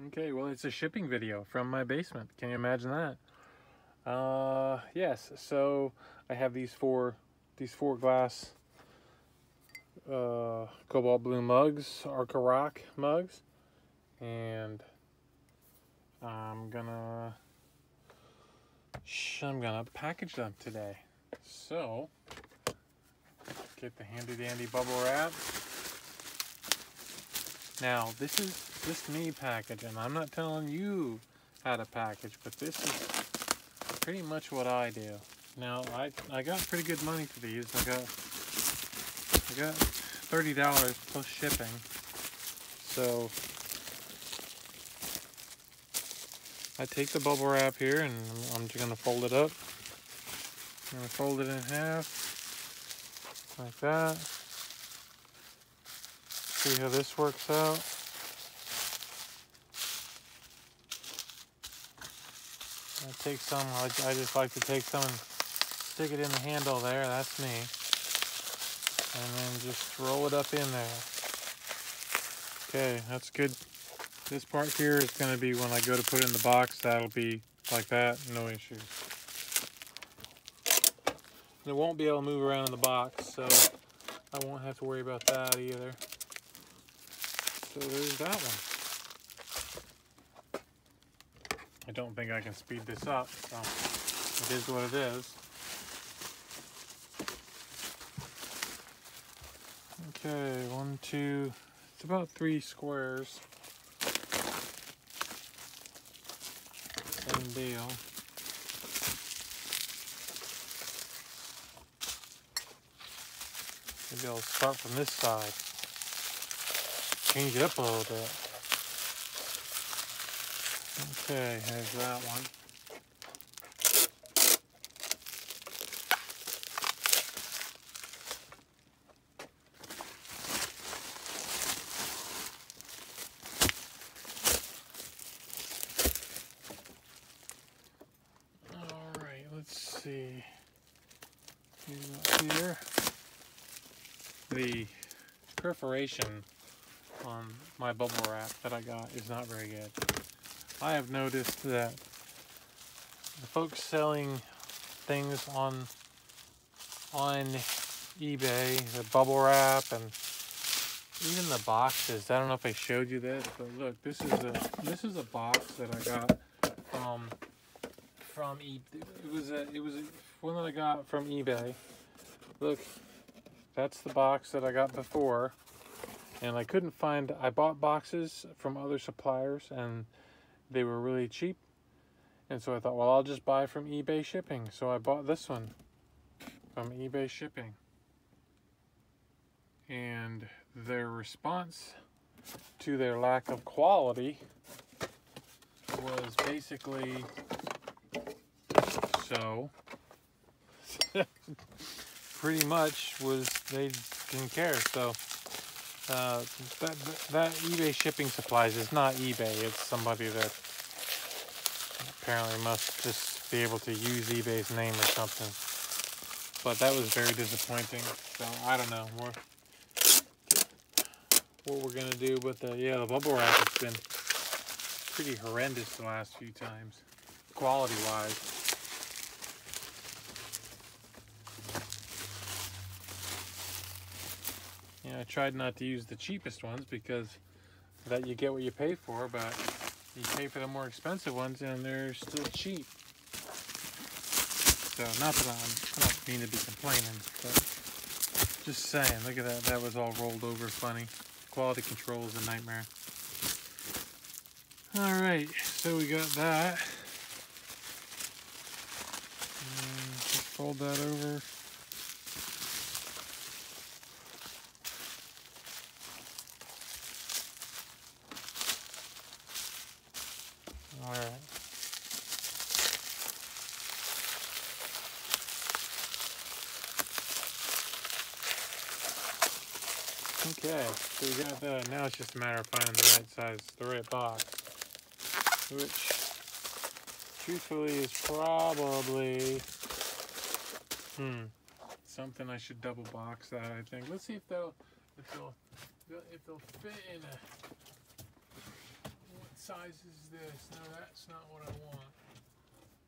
Okay, well, it's a shipping video from my basement. Can you imagine that? Yes. So I have these four glass cobalt blue mugs, Arcoroc mugs, and I'm gonna package them today. So get the handy dandy bubble wrap. Now this is just me packaging. I'm not telling you how to package, but this is pretty much what I do. Now I got pretty good money for these. I got $30 plus shipping. So I take the bubble wrap here and I'm just gonna fold it up. I'm gonna fold it in half like that. See how this works out. I take some, I just like to take some and stick it in the handle there, that's me. And then just roll it up in there. Okay, that's good. This part here is going to be when I go to put it in the box, that'll be like that, no issues. And it won't be able to move around in the box, so I won't have to worry about that either. So there's that one. I don't think I can speed this up, so it is what it is. Okay, 1, 2, it's about 3 squares. Same deal. Maybe I'll start from this side. Change it up a little bit. Okay, here's that one. Alright, let's see. Here. The perforation on my bubble wrap that I got is not very good. I have noticed that the folks selling things on eBay, the bubble wrap and even the boxes. I don't know if I showed you this, but look, this is a box that I got from eBay. It was one that I got from eBay. Look, that's the box that I got before, and I couldn't find. I bought boxes from other suppliers and they were really cheap, and so I thought, well, I'll just buy from eBay shipping. So I bought this one from eBay shipping, and their response to their lack of quality was basically so pretty much was they didn't care. So that eBay shipping supplies is not eBay. It's somebody that apparently must just be able to use eBay's name or something. But that was very disappointing. So I don't know what we're gonna do. But the bubble wrap has been pretty horrendous the last few times, quality-wise. I tried not to use the cheapest ones because that you get what you pay for, but you pay for the more expensive ones and they're still cheap. So not that I don't mean to be complaining, but just saying, look at that. That was all rolled over funny. Quality control is a nightmare. Alright, so we got that. And just fold that over. Alright. Okay, so we got that. Now it's just a matter of finding the right size, the right box. Which, truthfully, is probably something I should double box that, I think. Let's see if they'll fit in a... Let's size is this? No, that's not what I want.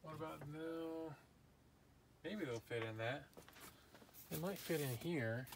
What about, no, maybe they'll fit in that. They might fit in here.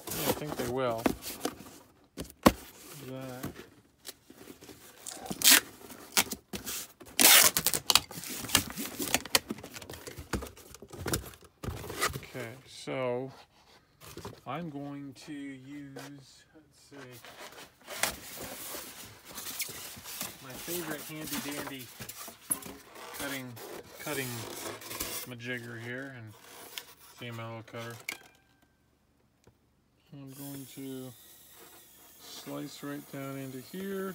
Yeah, I think they will. That. Okay, so I'm going to use, let's see, my favorite handy dandy cutting majigger here, and see my little cutter. I'm going to slice right down into here.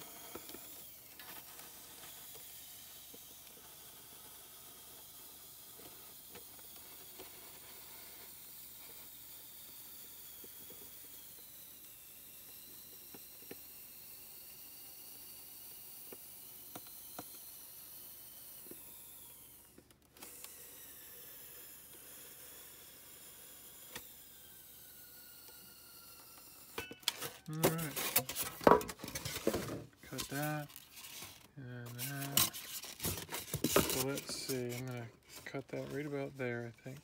Alright, cut that, and that. So let's see, I'm going to cut that right about there, I think.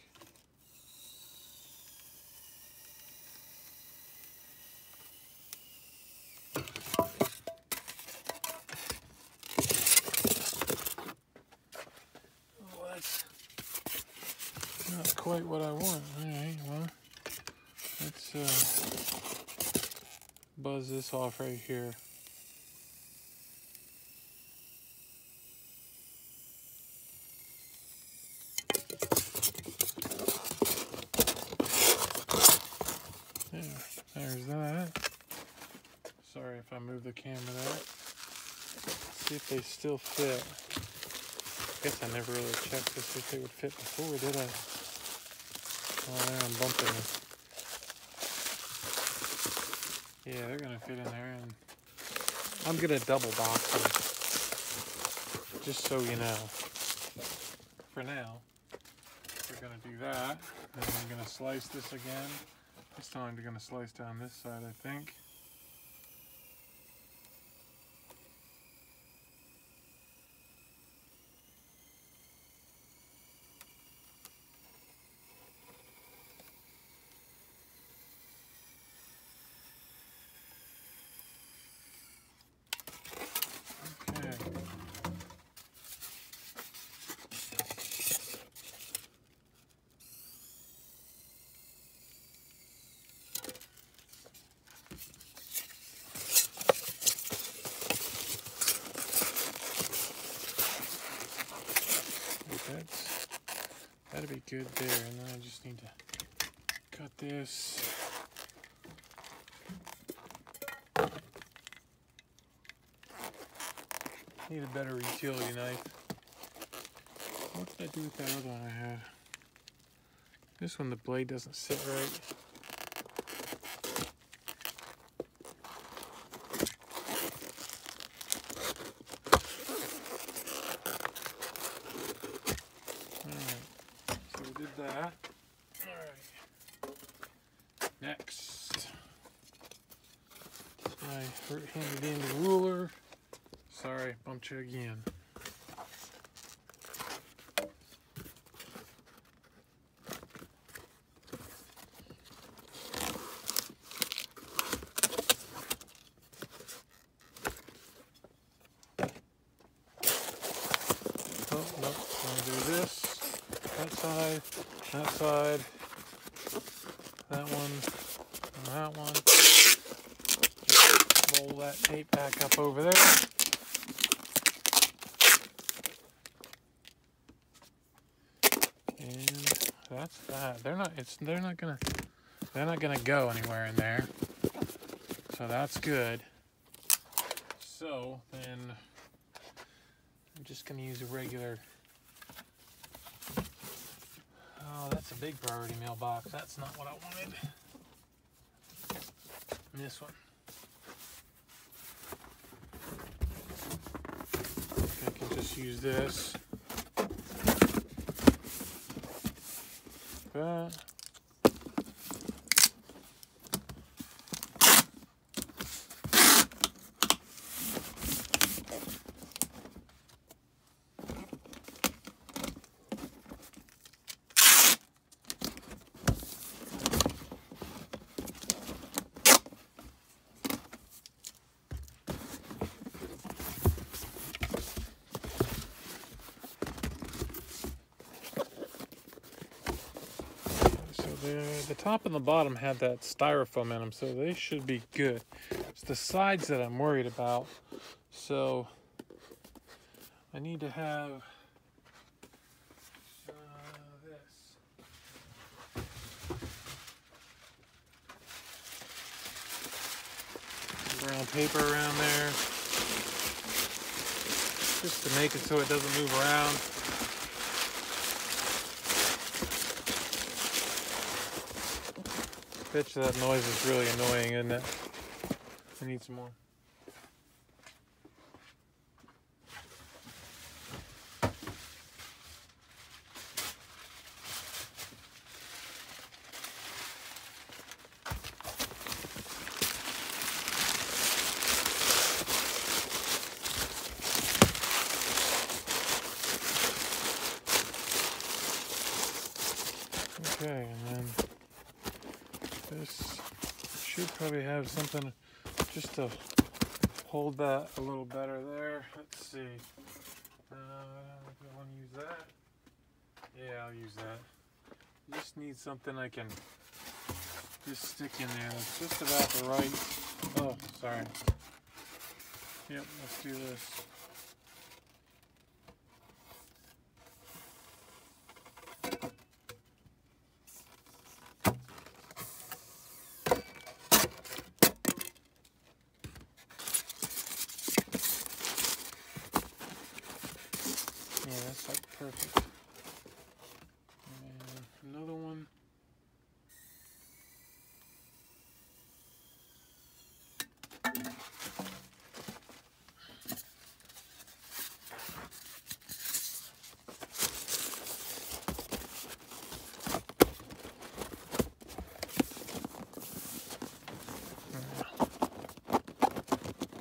Oh, that's not quite what I want. Alright, well, let's buzz this off right here. Yeah, there's that. Sorry if I move the camera there. See if they still fit. I guess I never really checked to see if they would fit before, did I? Oh, there, I'm bumping them. Yeah, they're gonna fit in there, and I'm gonna double box them, just so you know. For now, we're gonna do that, and I'm gonna slice this again. This time we're gonna slice down this side, I think. That'd be good there, and then I just need to cut this. Need a better utility knife. What did I do with that other one I had? This one, the blade doesn't sit right. That. Alright. Next. My handy dandy ruler. Sorry, bumped you again. Oh, nope. I'm gonna do this. That side, that one, and that one. Roll that tape back up over there. And that's that. They're not gonna go anywhere in there. So that's good. So then I'm just gonna use a regular. Oh, that's a big priority mailbox. That's not what I wanted. This one. I can just use this. That. the top and the bottom had that styrofoam in them, so they should be good. It's the sides that I'm worried about. So I need to have this. Brown paper around there, just to make it so it doesn't move around. Bitch, that noise is really annoying, isn't it? I need some more. Okay, and then this should probably have something just to hold that a little better there. Let's see. Do I want to use that? Yeah, I'll use that. Just need something I can just stick in there. It's just about the right. Oh, sorry. Yep, let's do this. Yeah, that's like perfect. And another one.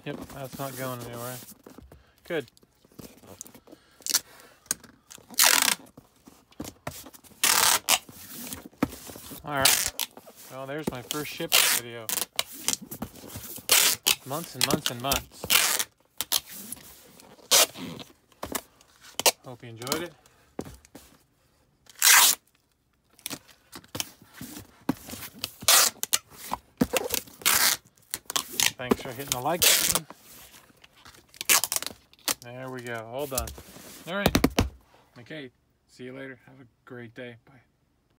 Yep, that's not going anywhere. Good. Alright, well there's my first shipping video. Months and months and months. Hope you enjoyed it. Thanks for hitting the like button. There we go, all done. Alright, okay, see you later. Have a great day. Bye.